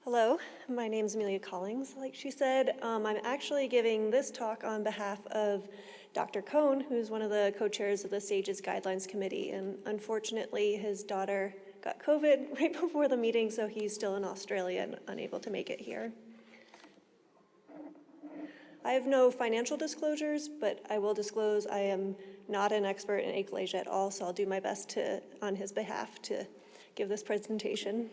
Hello, my name is Amelia Collings, like she said. I'm actually giving this talk on behalf of Dr. Cohn, who's one of the co-chairs of the SAGES Guidelines Committee, and unfortunately his daughter got COVID right before the meeting, so he's still in Australia and unable to make it here. I have no financial disclosures, but I will disclose I am not an expert in achalasia at all, so I'll do my best to, on his behalf, to give this presentation.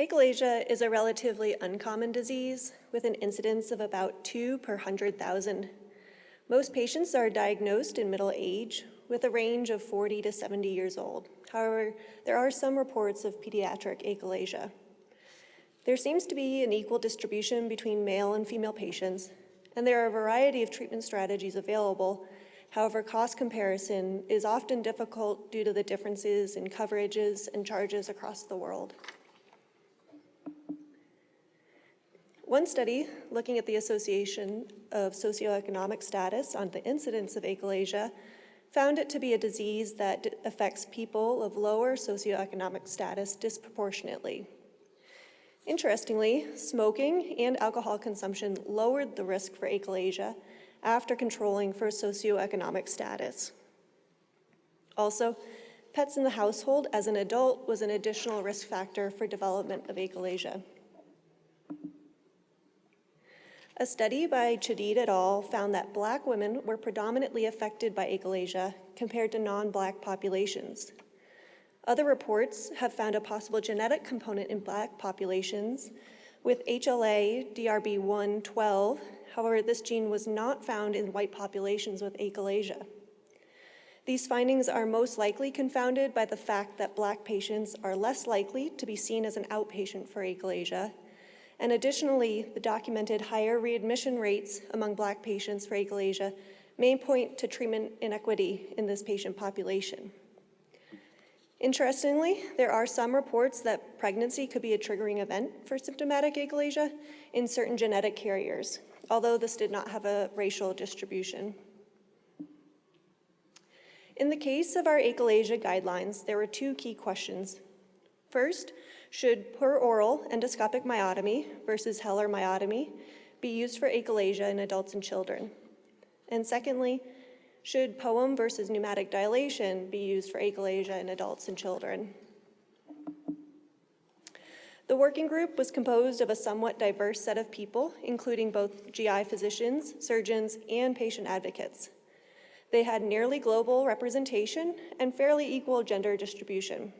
Achalasia is a relatively uncommon disease with an incidence of about 2 per 100,000. Most patients are diagnosed in middle age with a range of 40 to 70 years old. However, there are some reports of pediatric achalasia. There seems to be an equal distribution between male and female patients, and there are a variety of treatment strategies available. However, cost comparison is often difficult due to the differences in coverages and charges across the world. One study looking at the association of socioeconomic status on the incidence of achalasia found it to be a disease that affects people of lower socioeconomic status disproportionately. Interestingly, smoking and alcohol consumption lowered the risk for achalasia after controlling for socioeconomic status. Also, pets in the household as an adult was an additional risk factor for development of achalasia. A study by Chadid et al. Found that Black women were predominantly affected by achalasia compared to non-Black populations. Other reports have found a possible genetic component in Black populations with HLA-DRB112. However, this gene was not found in white populations with achalasia. These findings are most likely confounded by the fact that Black patients are less likely to be seen as an outpatient for achalasia. And additionally, the documented higher readmission rates among Black patients for achalasia may point to treatment inequity in this patient population. Interestingly, there are some reports that pregnancy could be a triggering event for symptomatic achalasia in certain genetic carriers, although this did not have a racial distribution. In the case of our achalasia guidelines, there were two key questions. First, should per-oral endoscopic myotomy versus Heller myotomy be used for achalasia in adults and children? And secondly, should POEM versus pneumatic dilation be used for achalasia in adults and children? The working group was composed of a somewhat diverse set of people, including both GI physicians, surgeons, and patient advocates. They had nearly global representation and fairly equal gender distribution.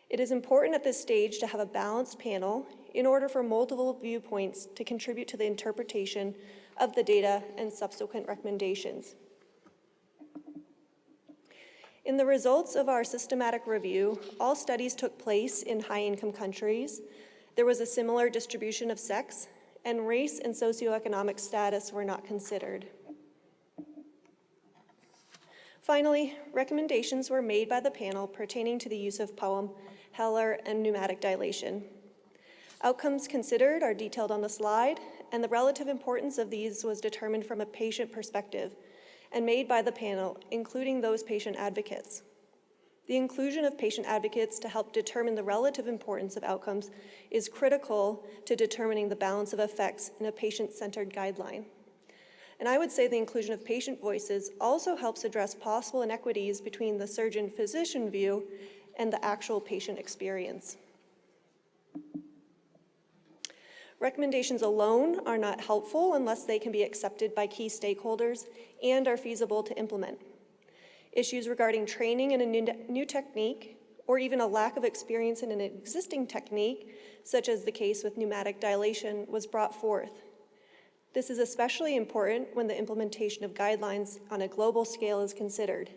It is important at this stage to have a balanced panel in order for multiple viewpoints to contribute to the interpretation of the data and subsequent recommendations. In the results of our systematic review, all studies took place in high-income countries. There was a similar distribution of sex, and race and socioeconomic status were not considered. Finally, recommendations were made by the panel pertaining to the use of POEM, Heller, and pneumatic dilation. Outcomes considered are detailed on the slide, and the relative importance of these was determined from a patient perspective and made by the panel, including those patient advocates. The inclusion of patient advocates to help determine the relative importance of outcomes is critical to determining the balance of effects in a patient-centered guideline. And I would say the inclusion of patient voices also helps address possible inequities between the surgeon-physician view and the actual patient experience. Recommendations alone are not helpful unless they can be accepted by key stakeholders and are feasible to implement. Issues regarding training in a new technique, or even a lack of experience in an existing technique, such as the case with pneumatic dilation, was brought forth. This is especially important when the implementation of guidelines on a global scale is considered,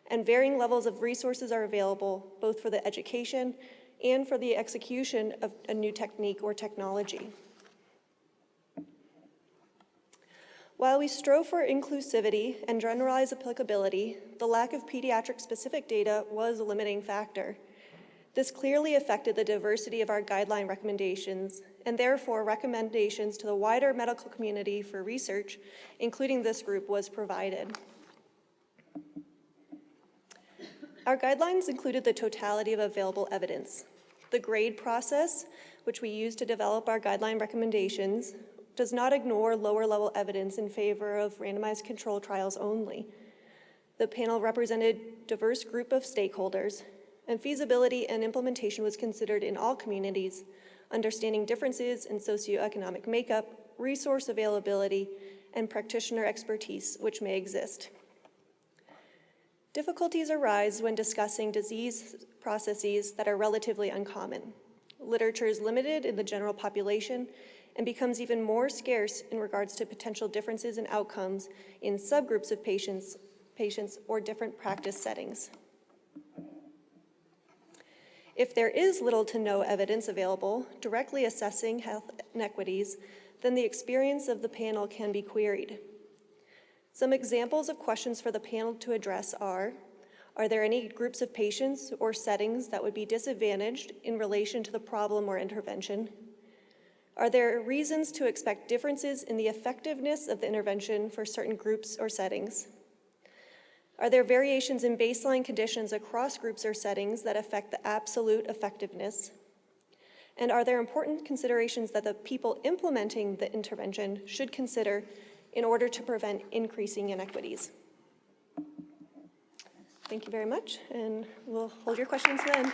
and varying levels of resources are available both for the education and for the execution of a new technique or technology. While we strove for inclusivity and generalized applicability, the lack of pediatric-specific data was a limiting factor. This clearly affected the diversity of our guideline recommendations, and therefore recommendations to the wider medical community for research, including this group, was provided. Our guidelines included the totality of available evidence. The grade process, which we use to develop our guideline recommendations, does not ignore lower-level evidence in favor of randomized control trials only. The panel represented a diverse group of stakeholders, and feasibility and implementation was considered in all communities, understanding differences in socioeconomic makeup, resource availability, and practitioner expertise which may exist. Difficulties arise when discussing disease processes that are relatively uncommon. Literature is limited in the general population and becomes even more scarce in regards to potential differences in outcomes in subgroups of patients or different practice settings. If there is little to no evidence available directly assessing health inequities, then the experience of the panel can be queried. Some examples of questions for the panel to address are there any groups of patients or settings that would be disadvantaged in relation to the problem or intervention? Are there reasons to expect differences in the effectiveness of the intervention for certain groups or settings? Are there variations in baseline conditions across groups or settings that affect the absolute effectiveness? And are there important considerations that the people implementing the intervention should consider in order to prevent increasing inequities? Thank you very much, and we'll hold your questions then.